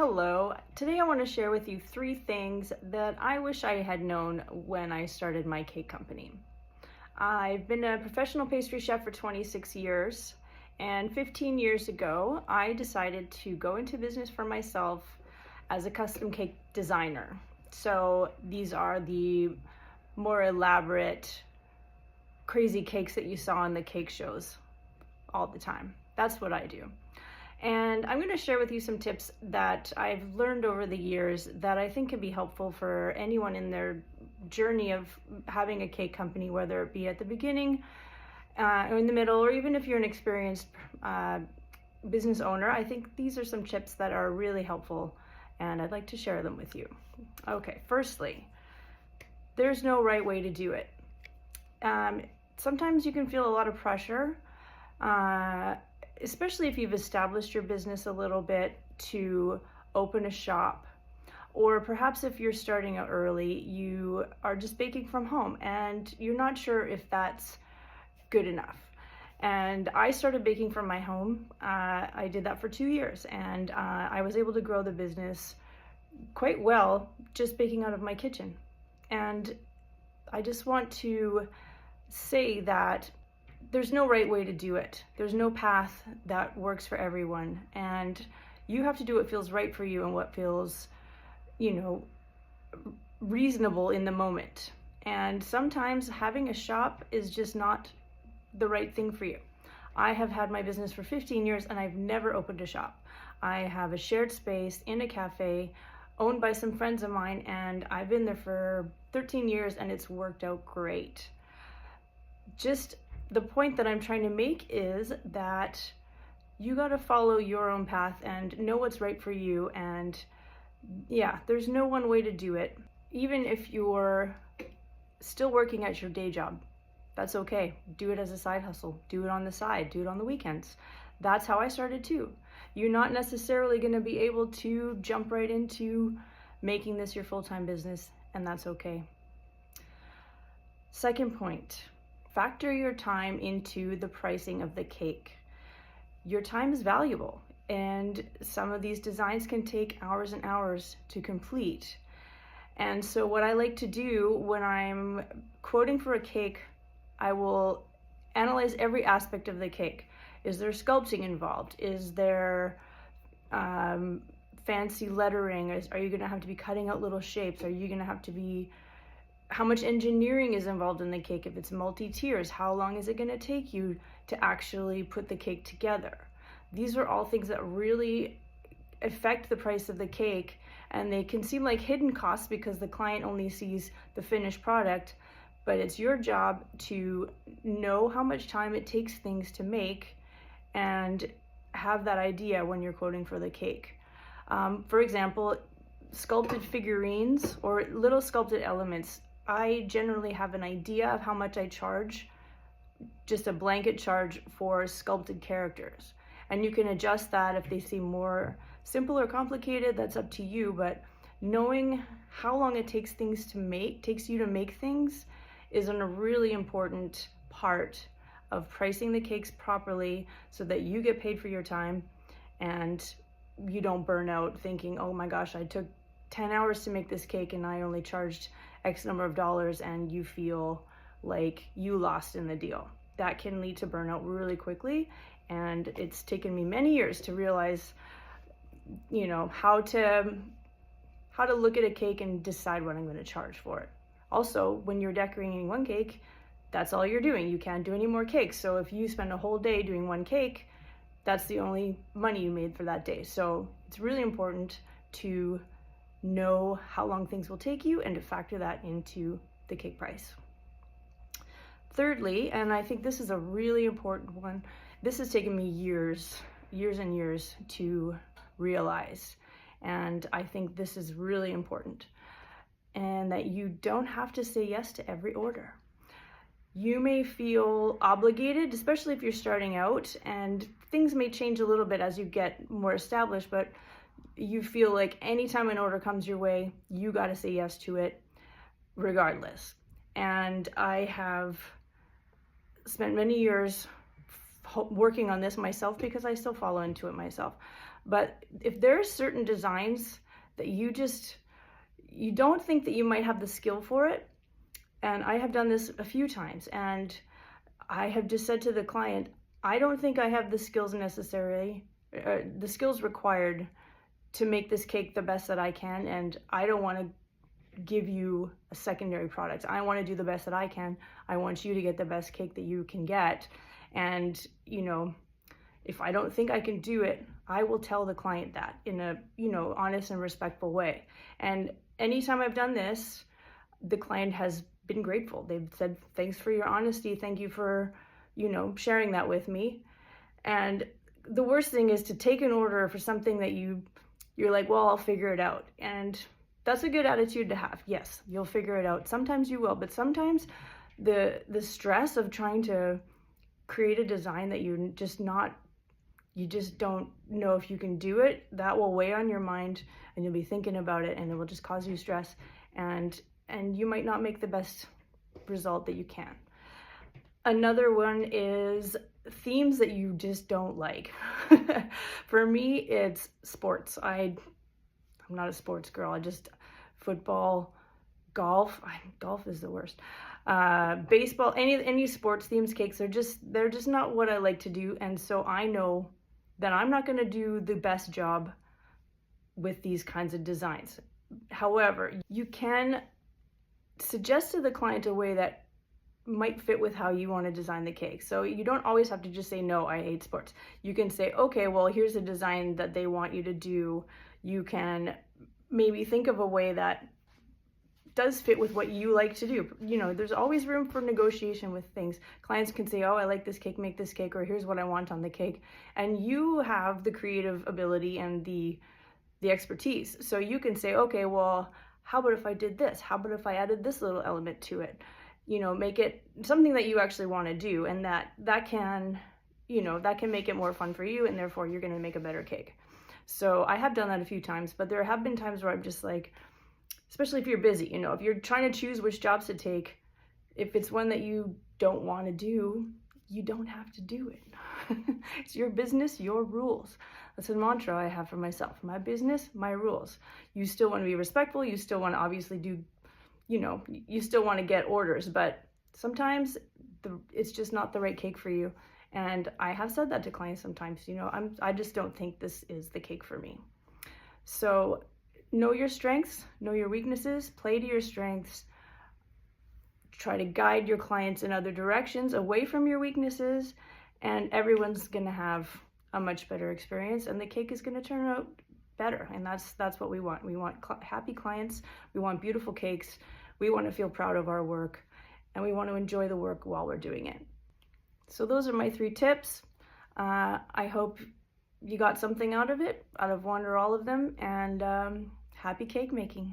Hello. Today I want to share with you 3 things that I wish I had known when I started my cake company. I've been a professional pastry chef for 26 years, and 15 years ago I decided to go into business for myself as a custom cake designer. So these are the more elaborate, crazy cakes that you saw on the cake shows all the time. That's what I do. And I'm going to share with you some tips that I've learned over the years that I think can be helpful for anyone in their journey of having a cake company, whether it be at the beginning, or in the middle, or even if you're an experienced business owner. I think these are some tips that are really helpful, and I'd like to share them with you. Okay, firstly, there's no right way to do it. Sometimes you can feel a lot of pressure, especially if you've established your business a little bit, to open a shop. Or perhaps if you're starting out early, you are just baking from home and you're not sure if that's good enough. And I started baking from my home. I did that for 2 years, and I was able to grow the business quite well just baking out of my kitchen. And I just want to say that there's no right way to do it. There's no path that works for everyone, and you have to do what feels right for you and what feels, reasonable in the moment. And sometimes having a shop is just not the right thing for you. I have had my business for 15 years and I've never opened a shop. I have a shared space in a cafe owned by some friends of mine, and I've been there for 13 years and it's worked out great. Just the point that I'm trying to make is that you got to follow your own path and know what's right for you. And yeah, there's no one way to do it. Even if you're still working at your day job, that's okay. Do it as a side hustle. Do it on the side. Do it on the weekends. That's how I started too. You're not necessarily going to be able to jump right into making this your full-time business, and that's okay. Second point. Factor your time into the pricing of the cake. Your time is valuable, and some of these designs can take hours and hours to complete. And so what I like to do when I'm quoting for a cake, I will analyze every aspect of the cake. Is there sculpting involved? Is there fancy lettering? Are you going to have to be cutting out little shapes? Are you going to have to be how much engineering is involved in the cake? If it's multi-tiers, how long is it going to take you to actually put the cake together? These are all things that really affect the price of the cake, and they can seem like hidden costs because the client only sees the finished product, but it's your job to know how much time it takes things to make and have that idea when you're quoting for the cake. For example, sculpted figurines or little sculpted elements, I generally have an idea of how much I charge, just a blanket charge for sculpted characters. And you can adjust that if they seem more simple or complicated, that's up to you. But knowing how long it takes you to make things is a really important part of pricing the cakes properly so that you get paid for your time and you don't burn out thinking, oh my gosh, I took 10 hours to make this cake and I only charged X number of dollars, and you feel like you lost in the deal. That can lead to burnout really quickly, and it's taken me many years to realize, how to look at a cake and decide what I'm going to charge for it. Also, when you're decorating one cake, that's all you're doing. You can't do any more cakes. So if you spend a whole day doing one cake, that's the only money you made for that day. So it's really important to know how long things will take you and to factor that into the cake price. Thirdly, and I think this is a really important one, this has taken me years and years to realize, and I think this is really important, and that you don't have to say yes to every order. You may feel obligated, especially if you're starting out, and things may change a little bit as you get more established, but you feel like anytime an order comes your way, you got to say yes to it regardless. And I have spent many years working on this myself because I still follow into it myself. But if there are certain designs that you don't think that you might have the skill for it, and I have done this a few times, and I have just said to the client, I don't think I have the skills the skills required to make this cake the best that I can, and I don't want to give you a secondary product. I want to do the best that I can. I want you to get the best cake that you can get. And, if I don't think I can do it, I will tell the client that in a, honest and respectful way. And anytime I've done this, the client has been grateful. They've said, thanks for your honesty. Thank you for, sharing that with me. And the worst thing is to take an order for something that you're like, well, I'll figure it out. And that's a good attitude to have. Yes, you'll figure it out. Sometimes you will, but sometimes the stress of trying to create a design that you just don't know if you can do it, that will weigh on your mind, and you'll be thinking about it, and it will just cause you stress, and you might not make the best result that you can. Another one is themes that you just don't like. For me, it's sports. I'm not a sports girl. Football, golf. Golf is the worst. Baseball, any sports themes cakes, they're just not what I like to do. And so I know that I'm not going to do the best job with these kinds of designs. However, you can suggest to the client a way that might fit with how you want to design the cake. So you don't always have to just say, no, I hate sports. You can say, okay, well, here's a design that they want you to do. You can maybe think of a way that does fit with what you like to do. There's always room for negotiation with things. Clients can say, oh, I like this cake, make this cake, or here's what I want on the cake. And you have the creative ability and the expertise. So you can say, okay, well, how about if I did this? How about if I added this little element to it? Make it something that you actually want to do, and that can make it more fun for you, and therefore you're going to make a better cake. So I have done that a few times, but there have been times where I'm just like, especially if you're busy, if you're trying to choose which jobs to take, if it's one that you don't want to do, you don't have to do it. It's your business, your rules. That's a mantra I have for myself. My business, my rules. You still want to be respectful. You still want to obviously do, you still want to get orders, but sometimes it's just not the right cake for you. And I have said that to clients sometimes, I just don't think this is the cake for me. So know your strengths, know your weaknesses, play to your strengths, try to guide your clients in other directions away from your weaknesses, and everyone's going to have a much better experience, and the cake is going to turn out better. And that's what we want. We want happy clients. We want beautiful cakes. We want to feel proud of our work, and we want to enjoy the work while we're doing it. So those are my 3 tips. I hope you got something out of one or all of them, and happy cake making.